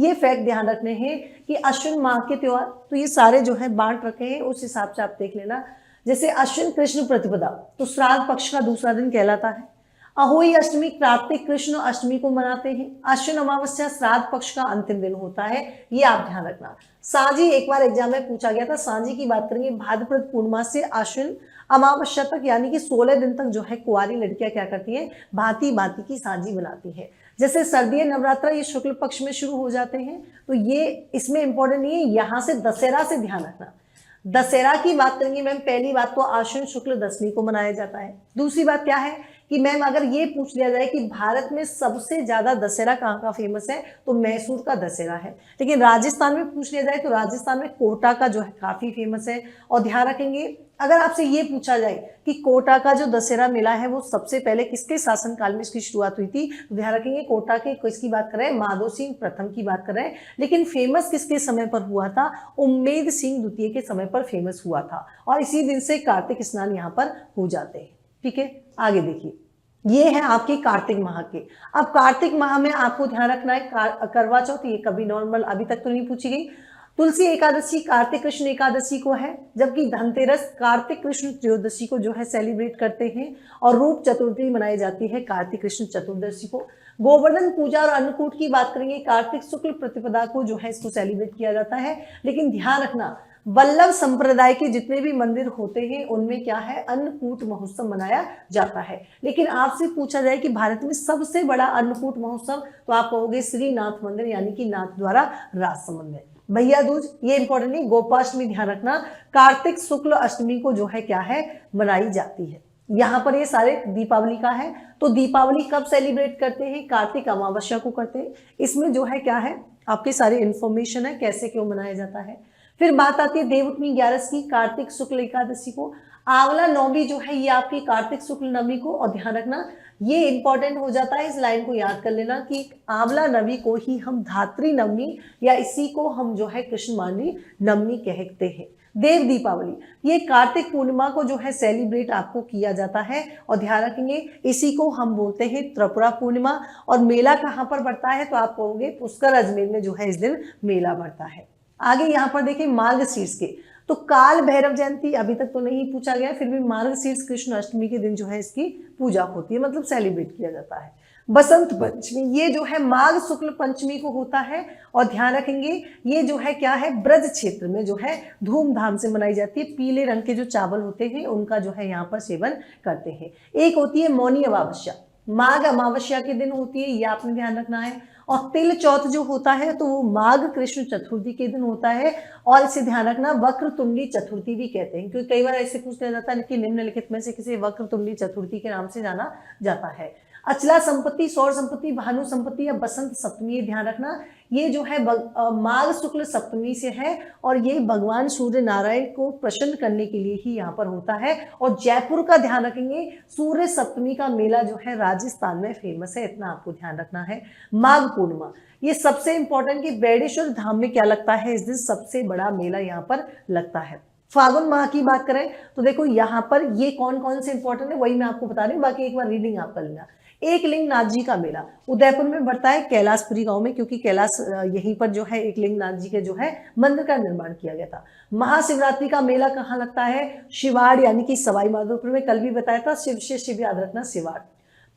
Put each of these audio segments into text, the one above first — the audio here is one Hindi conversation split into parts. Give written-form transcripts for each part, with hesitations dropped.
ये फैक्ट ध्यान रखने हैं कि अश्विन माह के त्योहार, तो ये सारे जो है बांट रखे हैं, उस हिसाब से आप देख लेना। जैसे अश्विन कृष्ण प्रतिपदा, तो श्राद्ध पक्ष का दूसरा दिन कहलाता है। अहोई अष्टमी कार्तिक कृष्ण अष्टमी को मनाते हैं। अश्विन अमावस्या श्राद्ध पक्ष का अंतिम दिन होता है, ये आप ध्यान रखना। सांझी एक बार एग्जाम में पूछा गया था, सांझी की बात करेंगे। भाद्रपद पूर्णिमा से अश्विन अमावस्या तक यानी कि 16 दिन तक जो है कुंवारी लड़कियां क्या करती हैं, भांति भांति की सांझी बनाती है। जैसे सर्दी नवरात्र ये शुक्ल पक्ष में शुरू हो जाते हैं, तो ये इसमें इंपॉर्टेंट नहीं है, यहाँ से दशहरा से ध्यान रखना। दशहरा की बात करेंगे मैम, पहली बात तो आश्विन शुक्ल दशमी को मनाया जाता है। दूसरी बात क्या है कि मैम अगर ये पूछ लिया जाए कि भारत में सबसे ज्यादा दशहरा कहाँ का फेमस है, तो मैसूर का दशहरा है। लेकिन राजस्थान में पूछ लिया जाए तो राजस्थान में कोटा का जो है काफी फेमस है। और ध्यान रखेंगे अगर आपसे ये पूछा जाए कि कोटा का जो दशहरा मेला है वो सबसे पहले किसके शासनकाल में इसकी शुरुआत हुई थी, तो ध्यान रखेंगे कोटा के किसकी बात कर रहे हैं, माधो सिंह प्रथम की बात कर रहे हैं। लेकिन फेमस किसके समय पर हुआ था, उम्मेद सिंह द्वितीय के समय पर फेमस हुआ था। और इसी दिन से कार्तिक स्नान यहाँ पर हो जाते हैं। ठीक है, आगे देखिए, ये है आपके कार्तिक माह के। अब कार्तिक माह में आपको ध्यान रखना है करवा चौथ, ये कभी नॉर्मल अभी तक तो नहीं पूछी गई। तुलसी एकादशी कार्तिक कृष्ण एकादशी को है, जबकि धनतेरस कार्तिक कृष्ण त्रयोदशी को जो है सेलिब्रेट करते हैं। और रूप चतुर्थी मनाई जाती है कार्तिक कृष्ण चतुर्दशी को। गोवर्धन पूजा और अन्नकूट की बात करेंगे, कार्तिक शुक्ल प्रतिपदा को जो है इसको सेलिब्रेट किया जाता है। लेकिन ध्यान रखना वल्लभ संप्रदाय के जितने भी मंदिर होते हैं उनमें क्या है, अन्नकूट महोत्सव मनाया जाता है। लेकिन आपसे पूछा जाए कि भारत में सबसे बड़ा अन्नकूट महोत्सव, तो आप कहोगे श्रीनाथ मंदिर यानी कि नाथ द्वारा राजसमंद में। भैया दूज ये इंपॉर्टेंट नहीं, गोपाष्टमी ध्यान रखना, कार्तिक शुक्ल अष्टमी को जो है क्या है, मनाई जाती है। यहाँ पर ये सारे दीपावली का है, तो दीपावली कब सेलिब्रेट करते हैं, कार्तिक अमावस्या को करते हैं। इसमें जो है क्या है, आपके सारे इंफॉर्मेशन है कैसे क्यों मनाया जाता है। फिर बात आती है देवउठनी 11 की, कार्तिक शुक्ल एकादशी को। आंवला नवमी जो है ये आपकी कार्तिक शुक्ल नवमी को। और ध्यान रखना ये इंपॉर्टेंट हो जाता है, इस लाइन को याद कर लेना कि आंवला नवमी को ही हम धात्री नवमी या इसी को हम जो है कृष्ण मांडवी नवमी कहते हैं। देव दीपावली ये कार्तिक पूर्णिमा को जो है सेलिब्रेट आपको किया जाता है। और ध्यान रखेंगे इसी को हम बोलते हैं त्रिपुरा पूर्णिमा। और मेला कहाँ पर बढ़ता है, तो आप कहोगे पुष्कर अजमेर में जो है इस दिन मेला बढ़ता है। आगे यहाँ पर देखिए मार्गशीर्ष के, तो काल भैरव जयंती अभी तक तो नहीं पूछा गया, फिर भी मार्गशीर्ष कृष्ण अष्टमी के दिन जो है इसकी पूजा होती है, मतलब सेलिब्रेट किया जाता है। बसंत पंचमी ये जो है माघ शुक्ल पंचमी को होता है। और ध्यान रखेंगे ये जो है क्या है, ब्रज क्षेत्र में जो है धूमधाम से मनाई जाती है। पीले रंग के जो चावल होते हैं उनका जो है यहाँ पर सेवन करते हैं। एक होती है मौनी अमावस्या, माघ अमावस्या के दिन होती है, ये आपने ध्यान रखना है। और तिल चौथ जो होता है तो वो माघ कृष्ण चतुर्थी के दिन होता है। और इसे ध्यान रखना वक्रतुंडी चतुर्थी भी कहते हैं, क्योंकि कई बार ऐसे पूछ लिया जाता है कि निम्नलिखित में से किसी वक्रतुंडी चतुर्थी के नाम से जाना जाता है। अचला संपत्ति, सौर संपत्ति, भानु संपत्ति या बसंत सप्तमी, ये ध्यान रखना ये जो है माघ शुक्ल सप्तमी से है। और ये भगवान सूर्य नारायण को प्रसन्न करने के लिए ही यहाँ पर होता है। और जयपुर का ध्यान रखेंगे, सूर्य सप्तमी का मेला जो है राजस्थान में फेमस है, इतना आपको ध्यान रखना है। माघ पूर्णिमा ये सबसे इंपॉर्टेंट कि बेड़ेश्वर धाम में क्या लगता है, इस दिन सबसे बड़ा मेला यहाँ पर लगता है। फागुन माह की बात करें तो देखो यहाँ पर ये कौन कौन से इंपॉर्टेंट है वही मैं आपको बता रही हूँ, बाकी एक बार रीडिंग आप कर लेना। एक लिंग नाथ जी का मेला उदयपुर में बढ़ता है, कैलाशपुरी गांव में, क्योंकि कैलाश यहीं पर जो है एक लिंग नाथ जी के जो है मंदिर का निर्माण किया गया था। महाशिवरात्रि का मेला कहाँ लगता है, शिवाड़ यानी कि सवाई माधोपुर में, कल भी बताया था, शिव से शिव याद रखना शिवाड़।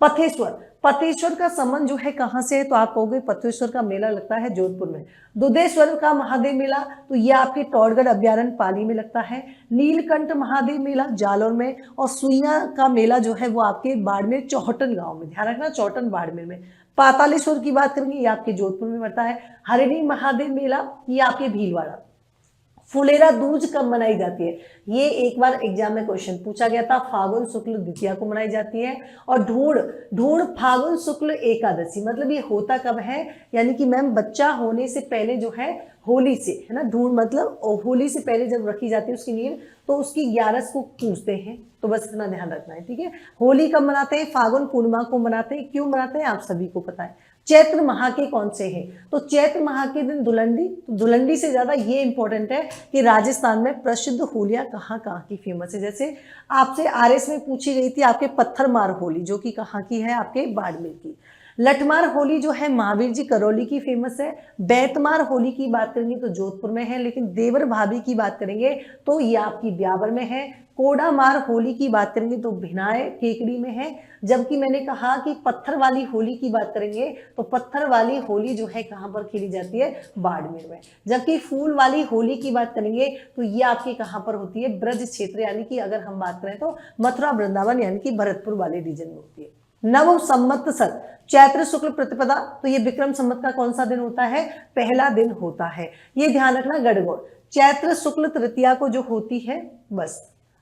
पथेश्वर, पथेश्वर का संबंध जो है कहाँ से है, तो आप कहोगे पथेश्वर का मेला लगता है जोधपुर में। दुधेश्वर का महादेव मेला तो ये आपके टौड़गढ़ अभ्यारण्य पाली में लगता है। नीलकंठ महादेव मेला जालौर में। और सुइया का मेला जो है वो आपके बाड़मेर चौहटन गांव में, ध्यान रखना चौहटन बाड़मेर में। पातालेश्वर की बात करेंगे ये आपके जोधपुर में पड़ता है। हरिणी महादेव मेला ये आपके भीलवाड़ा। फुलेरा दूज कब मनाई जाती है, ये एक बार एग्जाम में क्वेश्चन पूछा गया था, फागुन शुक्ल द्वितीया को मनाई जाती है। और ढूंढ फागुन शुक्ल एकादशी, मतलब ये होता कब है, यानी कि मैम बच्चा होने से पहले जो है होली से, है ना, ढूंढ मतलब होली से पहले जब रखी जाती है उसकी नींव, तो उसकी 11 को पूछते हैं, तो बस इतना ध्यान रखना है। ठीक है, होली कब मनाते हैं, फागुन पूर्णिमा को मनाते हैं। क्यों मनाते हैं आप सभी को पता है। चैत्र माह के कौन से हैं, तो चैत्र माह के दिन धुलंडी, तो धुलंडी से ज्यादा ये इंपॉर्टेंट है कि राजस्थान में प्रसिद्ध होलियां कहाँ कहाँ की फेमस है। जैसे आपसे आरएस में पूछी गई थी आपके पत्थर मार होली, जो कि कहाँ की है, आपके बाड़मेर की। लठमार होली जो है महावीर जी करौली की फेमस है। बैतमार होली की बात करेंगे तो जोधपुर में है, लेकिन देवर भाभी की बात करेंगे तो ये आपकी ब्यावर में है। कोडामार होली की बात करेंगे तो भिनाए केकड़ी में है। जबकि मैंने कहा कि पत्थर वाली होली की बात करेंगे तो पत्थर वाली होली जो है कहाँ पर खेली जाती है, बाड़मेर में। जबकि फूल वाली होली की बात करेंगे तो ये आपके कहाँ पर होती है, ब्रज क्षेत्र, यानी कि अगर हम बात करें तो मथुरा वृंदावन यानी कि भरतपुर वाले रीजन में होती है। नव संवत्सर चैत्र शुक्ल प्रतिपदा, तो ये विक्रम संवत का कौन सा दिन होता है, पहला दिन होता है। ये ध्यान रखना गणगौर चैत्र शुक्ल तृतीया को जो होती है। बस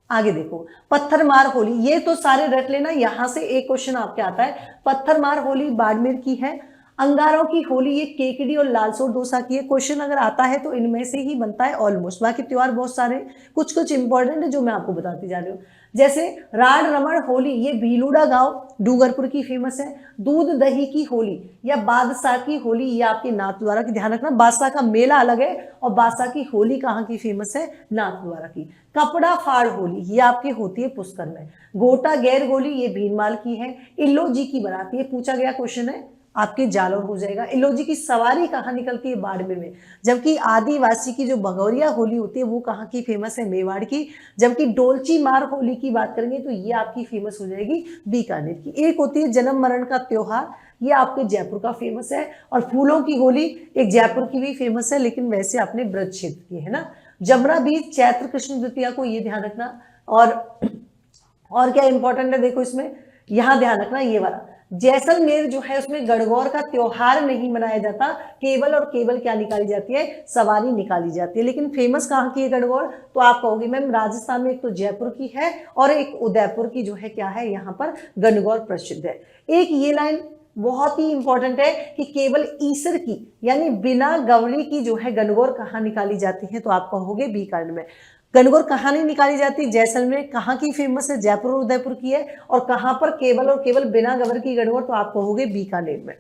आगे देखो पत्थरमार होली, ये तो सारे रट लेना, यहां से एक क्वेश्चन आपके आता है। पत्थरमार होली बाड़मेर की है। अंगारों की होली ये केकड़ी और लालसोट दोसा की है। क्वेश्चन अगर आता है तो इनमें से ही बनता है ऑलमोस्ट, बाकी त्योहार बहुत सारे कुछ कुछ इंपॉर्टेंट है जो मैं आपको बताती जा रही हूँ। जैसे राड रमण होली ये भीलुड़ा गांव डूंगरपुर की फेमस है। दूध दही की होली या बादशाह की होली ये आपके नाथद्वारा की, ध्यान रखना बादशाह का मेला अलग है और बादशाह की होली कहाँ की फेमस है, नाथद्वारा की। कपड़ा फाड़ होली ये आपकी होती है पुष्कर में। गोटा गैर होली ये भीनमाल की है। इल्लोजी की बनाती है, पूछा गया क्वेश्चन है आपके जालौर हो जाएगा। इल्लोजी की सवारी कहाँ निकलती है, बाड़मेर में। जबकि आदिवासी की जो भगौरिया होली होती है वो कहाँ की फेमस है, मेवाड़ की। जबकि डोलची मार होली की बात करेंगे तो ये आपकी फेमस हो जाएगी बीकानेर की। एक होती है जन्म मरण का त्योहार, ये आपके जयपुर का फेमस है। और फूलों की होली एक जयपुर की भी फेमस है, लेकिन वैसे अपने ब्रज क्षेत्र की है ना। जमुना बीच चैत्र कृष्ण द्वितीया को, ये ध्यान रखना। और क्या इंपॉर्टेंट है देखो इसमें, यहां ध्यान रखना ये वाला जैसलमेर जो है उसमें गणगौर का त्योहार नहीं मनाया जाता, केवल और केवल क्या निकाली जाती है, सवारी निकाली जाती है। लेकिन फेमस कहाँ की है गणगौर, तो आप कहोगे मैम राजस्थान में एक तो जयपुर की है और एक उदयपुर की जो है क्या है, यहाँ पर गणगौर प्रसिद्ध है। एक ये लाइन बहुत ही इंपॉर्टेंट है कि केवल ईसर की यानी बिना गौरी की जो है गणगौर कहाँ निकाली जाती है, तो आप कहोगे बीकानेर में। गणगौर कहाँ नहीं निकाली जाती, जैसलमेर कहाँ की फेमस है, जयपुर और उदयपुर की है। और कहाँ पर केवल और केवल बिना गवर की गणगौर, तो आप कहोगे बीकानेर में।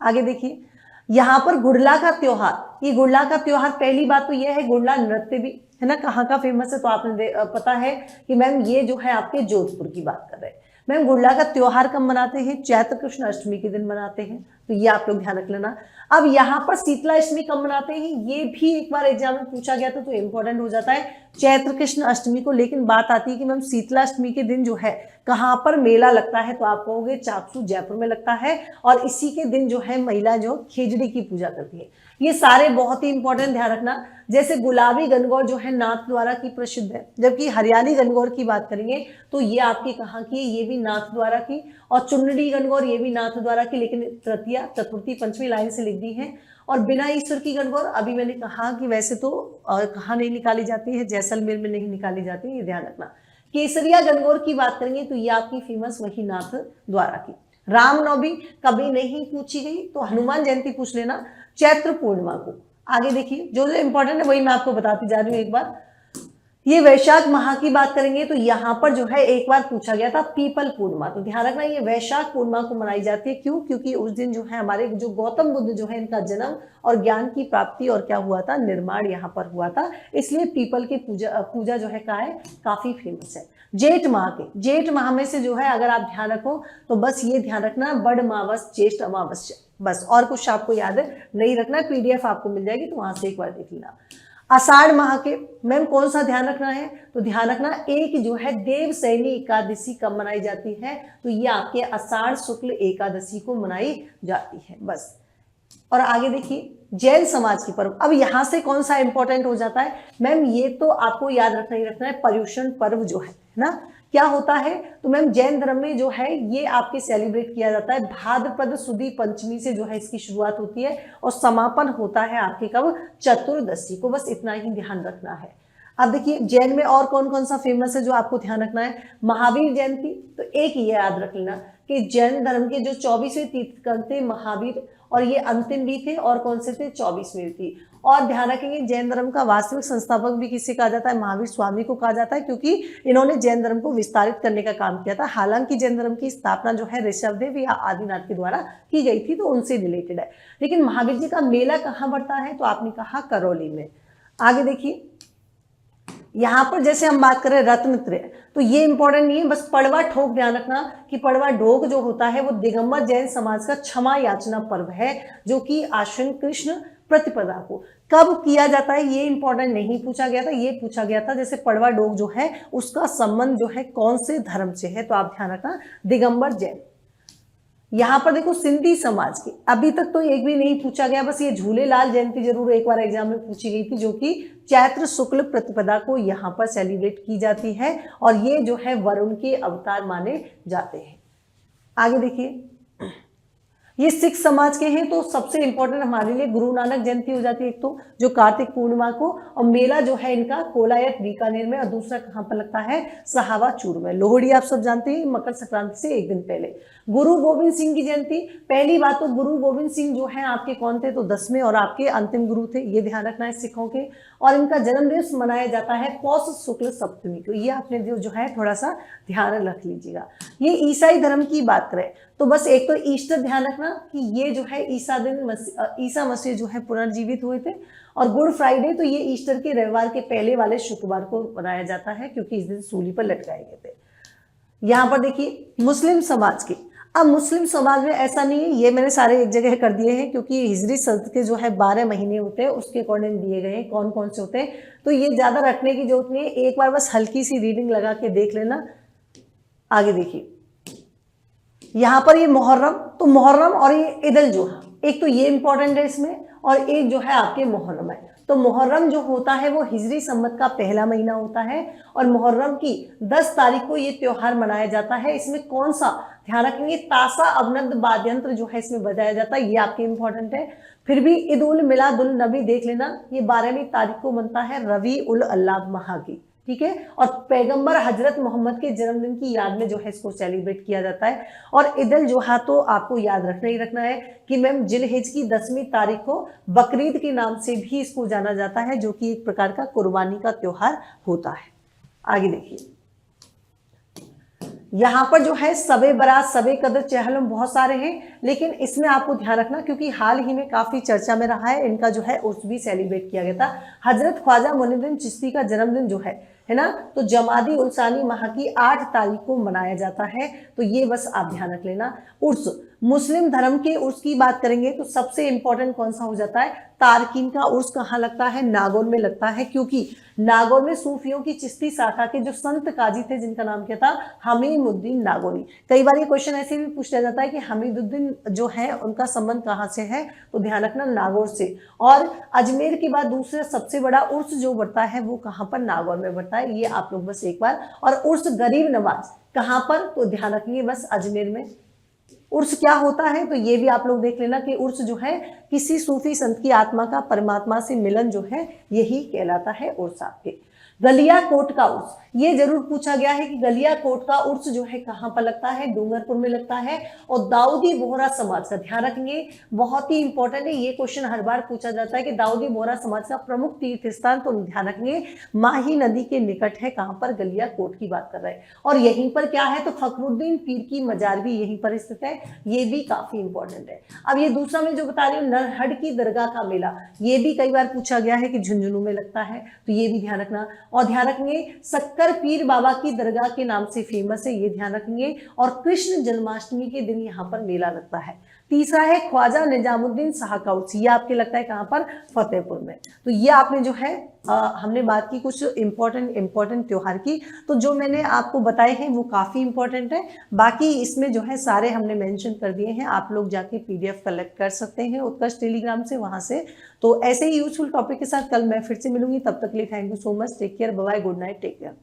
आगे देखिए यहाँ पर गुड़ला का त्योहार, ये गुड़ला का त्योहार पहली बात तो यह है गुड़ला नृत्य भी है ना कहाँ का फेमस है, तो आपने पता है कि मैम ये जो है आपके जोधपुर की बात कर रहे हैं। मैम गुड़ला का त्योहार कब मनाते हैं, चैत्र कृष्ण अष्टमी के दिन मनाते हैं, तो ये आप लोग ध्यान रख लेना। अब यहाँ पर शीतला अष्टमी कब मनाते हैं, ये भी एक बार एग्जाम में पूछा गया था तो इंपॉर्टेंट हो जाता है चैत्र कृष्ण अष्टमी को। लेकिन बात आती है कि मैम शीतला अष्टमी के दिन जो है कहाँ पर मेला लगता है, तो आप कहोगे चाकसू जयपुर में लगता है। और इसी के दिन जो है महिला जो खेजड़ी की पूजा करती है। ये सारे बहुत ही इंपॉर्टेंट ध्यान रखना। जैसे गुलाबी गणगौर जो है नाथद्वारा की प्रसिद्ध है, जबकि हरियाली गणगौर की बात करेंगे तो ये आपकी कहाँ की है, ये भी नाथद्वारा की। और चुनरी गणगौर ये भी नाथद्वारा की, लेकिन तृतीया चतुर्थी पंचमी लाइन से लिख दी है। और बिना ईश्वर की गणगौर अभी मैंने कहा कि वैसे तो कहाँ नहीं निकाली जाती है, जैसलमेर में नहीं निकाली जाती है, ये ध्यान रखना। केसरिया गणगौर की बात करेंगे तो ये आपकी फेमस वही नाथद्वारा की। रामनवमी कभी नहीं पूछी गई तो हनुमान जयंती पूछ लेना, चैत्र पूर्णिमा को। आगे देखिए जो जो इंपॉर्टेंट है वही मैं आपको बताती जा रही हूँ। एक बार ये वैशाख माह की बात करेंगे तो यहाँ पर जो है एक बार पूछा गया था पीपल पूर्णिमा, तो ध्यान रखना ये वैशाख पूर्णिमा को मनाई जाती है। क्यों, क्योंकि उस दिन जो है हमारे जो गौतम बुद्ध जो है इनका जन्म और ज्ञान की प्राप्ति और क्या हुआ था, निर्माण यहाँ पर हुआ था, इसलिए पीपल की पूजा जो है क्या है, काफी फेमस है। जेठ माह के, जेठ माह में से जो है अगर आप ध्यान रखो तो बस ये ध्यान रखना बड़ मावस ज्येष्ठ अमावस्या, बस और कुछ आपको याद नहीं रखना। पीडीएफ आपको मिल जाएगी तो वहां से एक बार देख लेना। आषाढ़ माह के मैम कौन सा ध्यान रखना है, तो ध्यान रखना एक जो है देवसैनी एकादशी कब मनाई जाती है, तो ये आपके आषाढ़ शुक्ल एकादशी को मनाई जाती है बस। और आगे देखिए जैन समाज की पर्व, अब यहां से कौन सा इंपॉर्टेंट हो जाता है मैम, ये तो आपको याद रखना ही रखना है। पर्युषण पर्व जो है ना क्या होता है, तो मैम जैन धर्म में जो है ये आपके सेलिब्रेट किया जाता है भाद्रपद सुदी पंचमी से जो है इसकी शुरुआत होती है और समापन होता है आपके कब, चतुर्दशी को, बस इतना ही ध्यान रखना है। अब देखिए जैन में और कौन कौन सा फेमस है जो आपको ध्यान रखना है, महावीर जयंती, तो एक ये याद रख लेना कि जैन धर्म के जो 24वें तीर्थंकर थे महावीर, और ये अंतिम भी थे, और कौन से थे 24वें थी। और ध्यान रखेंगे जैन धर्म का वास्तविक संस्थापक भी किसे कहा जाता है, महावीर स्वामी को कहा जाता है, क्योंकि इन्होंने जैन धर्म को विस्तारित करने का काम किया था। हालांकि जैन धर्म की स्थापना जो है ऋषभदेव या आदिनाथ के द्वारा की गई थी, तो उनसे रिलेटेड है। लेकिन महावीर जी का मेला कहाँ बढ़ता है, तो आपने कहा करौली में। आगे देखिए यहाँ पर जैसे हम बात करें रत्न त्रय, तो ये इंपॉर्टेंट नहीं है, बस पड़वा ठोक ध्यान रखना कि पड़वा ढोक जो होता है वो दिगंबर जैन समाज का क्षमा याचना पर्व है, जो कि आश्विन कृष्ण प्रतिपदा को कब किया जाता है ये इंपॉर्टेंट नहीं पूछा गया था, ये पूछा गया था जैसे पड़वा डोक जो है उसका संबंध जो है कौन से धर्म से है, तो आप ध्यान रखना दिगंबर जैन। यहाँ पर देखो सिंधी समाज की अभी तक तो एक भी नहीं पूछा गया, बस ये झूलेलाल जयंती जरूर एक बार एग्जाम में पूछी गई थी, जो कि चैत्र शुक्ल प्रतिपदा को यहाँ पर सेलिब्रेट की जाती है और ये जो है वरुण के अवतार माने जाते हैं। आगे देखिए, ये सिख समाज के हैं, तो सबसे इंपॉर्टेंट हमारे लिए गुरु नानक जयंती हो जाती है एक तो, जो कार्तिक पूर्णिमा को, और मेला जो है इनका कोलायत बीकानेर में, और दूसरा कहाँ पर लगता है सहावाचूर में। लोहड़ी आप सब जानते हैं मकर संक्रांति से एक दिन पहले। गुरु गोविंद सिंह की जयंती, पहली बात तो गुरु गोविंद सिंह जो है आपके कौन थे, तो 10वें और आपके अंतिम गुरु थे, ये ध्यान रखना है सिखों के। और इनका जन्मदिवस मनाया जाता है पौष शुक्ल सप्तमी को, ये आपने जो है थोड़ा सा ध्यान रख लीजिएगा। ये ईसाई धर्म की बात करें तो बस एक तो ईस्टर ध्यान रखना कि ये जो है ईसा मसीह जो है पुनर्जीवित हुए थे, और गुड फ्राइडे तो ये ईस्टर के रविवार के पहले वाले शुक्रवार को मनाया जाता है, क्योंकि इस दिन सूली पर लटकाए गए थे। यहाँ पर देखिए मुस्लिम समाज की, अब मुस्लिम समाज में ऐसा नहीं है, ये मैंने सारे एक जगह कर दिए हैं क्योंकि हिजरी सल्त के जो है 12 महीने होते हैं उसके अकॉर्डिंग दिए गए हैं कौन कौन से होते हैं, तो ये ज्यादा रखने की जरूरत नहीं है, एक बार बस हल्की सी रीडिंग लगा के देख लेना। आगे देखिए, यहाँ पर ये मुहर्रम, तो मुहर्रम और ये ईद-उल जुहा, एक तो ये इंपॉर्टेंट है इसमें, और एक जो है आपके मुहर्रम है। तो मुहर्रम जो होता है वो हिजरी सम्मत का पहला महीना होता है, और मुहर्रम की 10 तारीख को ये त्योहार मनाया जाता है। इसमें कौन सा ध्यान रखेंगे, तासा अवनद वाद्यंत्र जो है इसमें बजाया जाता है, ये आपके इंपॉर्टेंट है। फिर भी ईद उल मिलादुल नबी देख लेना, ये 12वीं तारीख को बनता है रबी उल अल्लाह माह की, ठीक है, और पैगंबर हजरत मोहम्मद के जन्मदिन की याद में जो है इसको सेलिब्रेट किया जाता है। और ईद-उल जुहा तो आपको याद रखना ही रखना है कि मैम जिलहिज की 10वीं तारीख को बकरीद के नाम से भी इसको जाना जाता है, जो कि एक प्रकार का कुर्बानी का त्योहार होता है। आगे देखिए, यहाँ पर जो है सबे बरात, सबे कदर, चहलम बहुत सारे हैं, लेकिन इसमें आपको ध्यान रखना क्योंकि हाल ही में काफी चर्चा में रहा है, इनका जो है उर्स भी सेलिब्रेट किया गया था। हजरत ख्वाजा मुइनुद्दीन चिश्ती का जन्मदिन जो है ना, तो जमादी उलसानी माह की 8 तारीख को मनाया जाता है, तो ये बस आप ध्यान रख लेना। उर्स, मुस्लिम धर्म के उर्स की बात करेंगे तो सबसे इंपॉर्टेंट कौन सा हो जाता है, तारकीन का उर्स कहाँ लगता है, नागौर में लगता है, क्योंकि नागौर में सूफियों की चिश्ती शाखा के जो संत काजी थे जिनका नाम क्या था, हमीदुद्दीन नागौरी। कई बार ये क्वेश्चन ऐसे भी पूछा जाता है कि हमीदुद्दीन जो है उनका संबंध कहाँ से है, तो ध्यान रखना नागौर से। और अजमेर के बाद दूसरा सबसे बड़ा उर्स जो बढ़ता है वो कहाँ पर, नागौर में बढ़ता है, ये आप लोग बस एक बार। और उर्स गरीब नवाज कहाँ पर, तो ध्यान रखिए बस अजमेर में। उर्स क्या होता है, तो ये भी आप लोग देख लेना कि उर्स जो है किसी सूफी संत की आत्मा का परमात्मा से मिलन जो है यही कहलाता है उर्स आपके। गलिया कोट का उर्स, ये जरूर पूछा गया है कि गलिया कोट का उर्स जो है कहाँ पर लगता है, डूंगरपुर में लगता है। और दाऊदी बोहरा समाज का ध्यान रखेंगे, बहुत ही इंपॉर्टेंट है, ये क्वेश्चन हर बार पूछा जाता है कि दाऊदी बोहरा समाज का प्रमुख तीर्थ स्थान, तो ध्यान रखेंगे माही नदी के निकट है, कहाँ पर, गलिया कोट की बात कर रहे हैं। और यहीं पर क्या है, तो फखरुद्दीन पीर की मजार भी यहीं पर स्थित है, ये भी काफी इंपॉर्टेंट है। अब ये दूसरा मैं जो बता रही हूँ, नरहड़ की दरगाह का मेला, ये भी कई बार पूछा गया है कि झुंझुनू में लगता है, तो ये भी ध्यान रखना। और ध्यान रखेंगे सक्कर पीर बाबा की दरगाह के नाम से फेमस है, ये ध्यान रखेंगे। और कृष्ण जन्माष्टमी के दिन यहाँ पर मेला लगता है। तीसरा है ख्वाजा निजामुद्दीन शाह का उर्स, ये आपके लगता है कहाँ पर, फतेहपुर में। तो ये आपने जो है हमने बात की कुछ इंपॉर्टेंट त्योहार की, तो जो मैंने आपको बताए हैं वो काफी इंपॉर्टेंट है। बाकी इसमें जो है सारे हमने मेंशन कर दिए हैं, आप लोग जाके PDF कलेक्ट कर सकते हैं उत्कर्ष टेलीग्राम से, वहां से। तो ऐसे ही यूजफुल टॉपिक के साथ कल मैं फिर से मिलूंगी, तब तक के लिए thank you so much, take care, bye bye, good night, take care.